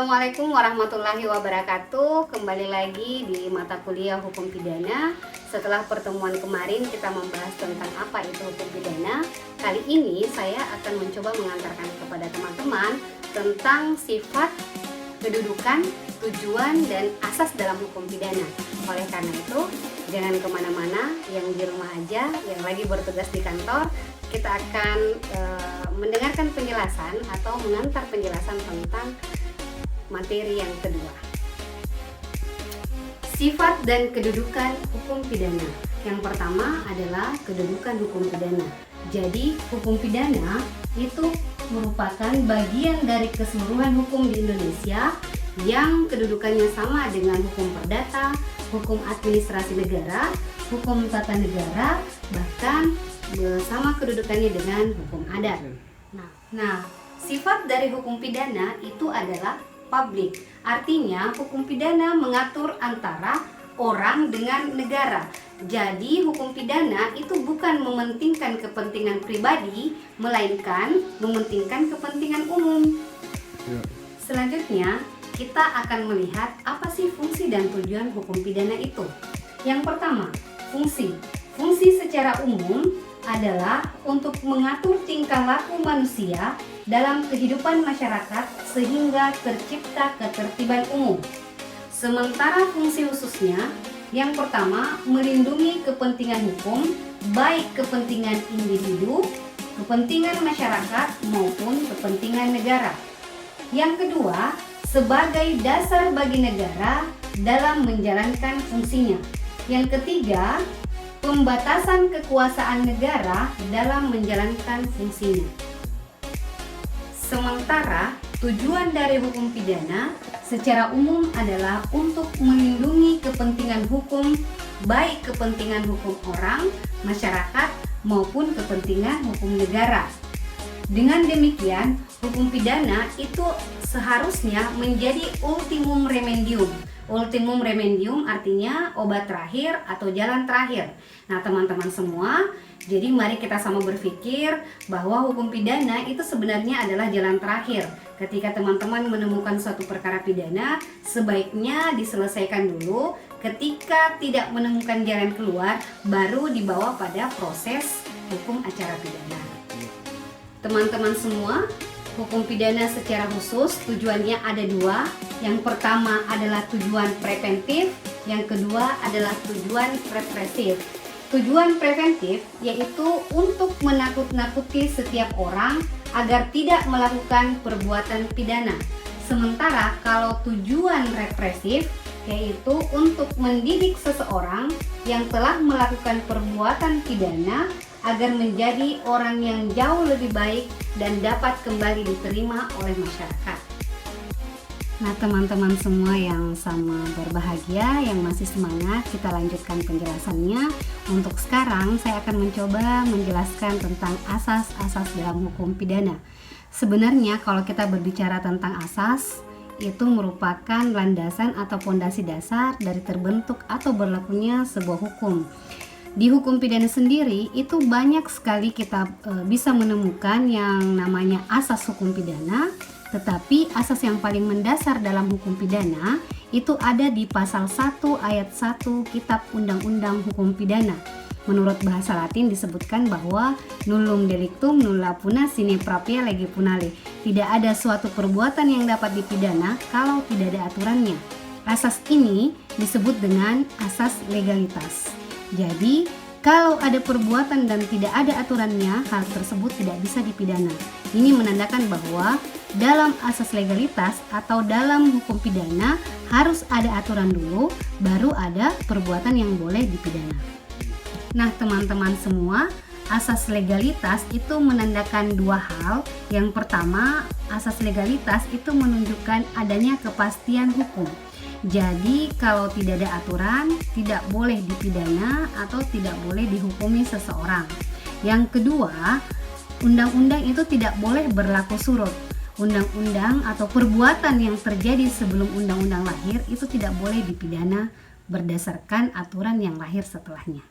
Assalamualaikum warahmatullahi wabarakatuh. Kembali lagi di mata kuliah hukum pidana. Setelah pertemuan kemarin kita membahas tentang apa itu hukum pidana, kali ini saya akan mencoba mengantarkan kepada teman-teman tentang sifat, kedudukan, tujuan, dan asas dalam hukum pidana. Oleh karena itu, jangan kemana-mana, yang di rumah aja, yang lagi bertugas di kantor, kita akan mendengarkan penjelasan atau mengantar penjelasan tentang materi yang kedua. Sifat dan kedudukan hukum pidana. Yang pertama adalah kedudukan hukum pidana. Jadi, hukum pidana itu merupakan bagian dari keseluruhan hukum di Indonesia yang kedudukannya sama dengan hukum perdata, hukum administrasi negara, hukum tata negara, bahkan sama kedudukannya dengan hukum adat. Nah, sifat dari hukum pidana itu adalah publik. Artinya, hukum pidana mengatur antara orang dengan negara. Jadi, hukum pidana itu bukan mementingkan kepentingan pribadi, melainkan mementingkan kepentingan umum. Selanjutnya, kita akan melihat apa sih fungsi dan tujuan hukum pidana itu. Yang pertama, fungsi. Fungsi secara umum adalah untuk mengatur tingkah laku manusia dalam kehidupan masyarakat sehingga tercipta ketertiban umum. Sementara fungsi khususnya, yang pertama, melindungi kepentingan hukum, baik kepentingan individu, kepentingan masyarakat maupun kepentingan negara. Yang kedua, sebagai dasar bagi negara dalam menjalankan fungsinya. Yang ketiga, pembatasan kekuasaan negara dalam menjalankan fungsinya. Sementara tujuan dari hukum pidana secara umum adalah untuk melindungi kepentingan hukum, baik kepentingan hukum orang, masyarakat, maupun kepentingan hukum negara. Dengan demikian, hukum pidana itu seharusnya menjadi ultimum remedium. Ultimum remedium artinya obat terakhir atau jalan terakhir. Nah, teman-teman semua, jadi mari kita sama berpikir bahwa hukum pidana itu sebenarnya adalah jalan terakhir. Ketika teman-teman menemukan suatu perkara pidana, sebaiknya diselesaikan dulu. Ketika tidak menemukan jalan keluar, baru dibawa pada proses hukum acara pidana. Teman-teman semua, hukum pidana secara khusus tujuannya ada dua. Yang pertama adalah tujuan preventif, yang kedua adalah tujuan represif. Tujuan preventif yaitu untuk menakut-nakuti setiap orang agar tidak melakukan perbuatan pidana. Sementara kalau tujuan represif yaitu untuk mendidik seseorang yang telah melakukan perbuatan pidana agar menjadi orang yang jauh lebih baik dan dapat kembali diterima oleh masyarakat. Nah, teman-teman semua yang sama berbahagia, yang masih semangat, kita lanjutkan penjelasannya. Untuk sekarang saya akan mencoba menjelaskan tentang asas-asas dalam hukum pidana. Sebenarnya kalau kita berbicara tentang asas, itu merupakan landasan atau fondasi dasar dari terbentuk atau berlakunya sebuah hukum. Di hukum pidana sendiri itu banyak sekali kita bisa menemukan yang namanya asas hukum pidana, tetapi asas yang paling mendasar dalam hukum pidana itu ada di pasal 1 ayat 1 Kitab Undang-Undang Hukum Pidana. Menurut bahasa Latin disebutkan bahwa nullum delictum nulla puna sine prapia lege punale. Tidak ada suatu perbuatan yang dapat dipidana kalau tidak ada aturannya. Asas ini disebut dengan asas legalitas. Jadi, kalau ada perbuatan dan tidak ada aturannya, hal tersebut tidak bisa dipidana. Ini menandakan bahwa dalam asas legalitas atau dalam hukum pidana harus ada aturan dulu, baru ada perbuatan yang boleh dipidana. Nah, teman-teman semua, asas legalitas itu menandakan dua hal. Yang pertama, asas legalitas itu menunjukkan adanya kepastian hukum. Jadi kalau tidak ada aturan, tidak boleh dipidana atau tidak boleh dihukumi seseorang. Yang kedua, undang-undang itu tidak boleh berlaku surut. Undang-undang atau perbuatan yang terjadi sebelum undang-undang lahir itu tidak boleh dipidana berdasarkan aturan yang lahir setelahnya.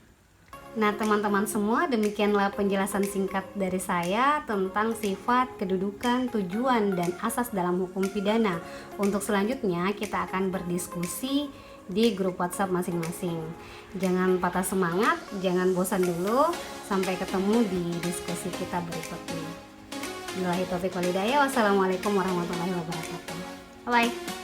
Nah, teman-teman semua, demikianlah penjelasan singkat dari saya tentang sifat, kedudukan, tujuan, dan asas dalam hukum pidana. Untuk selanjutnya, kita akan berdiskusi di grup WhatsApp masing-masing. Jangan patah semangat, jangan bosan dulu. Sampai ketemu di diskusi kita berikutnya. Billahi taufiq wal hidayah. Wassalamualaikum warahmatullahi wabarakatuh. Bye.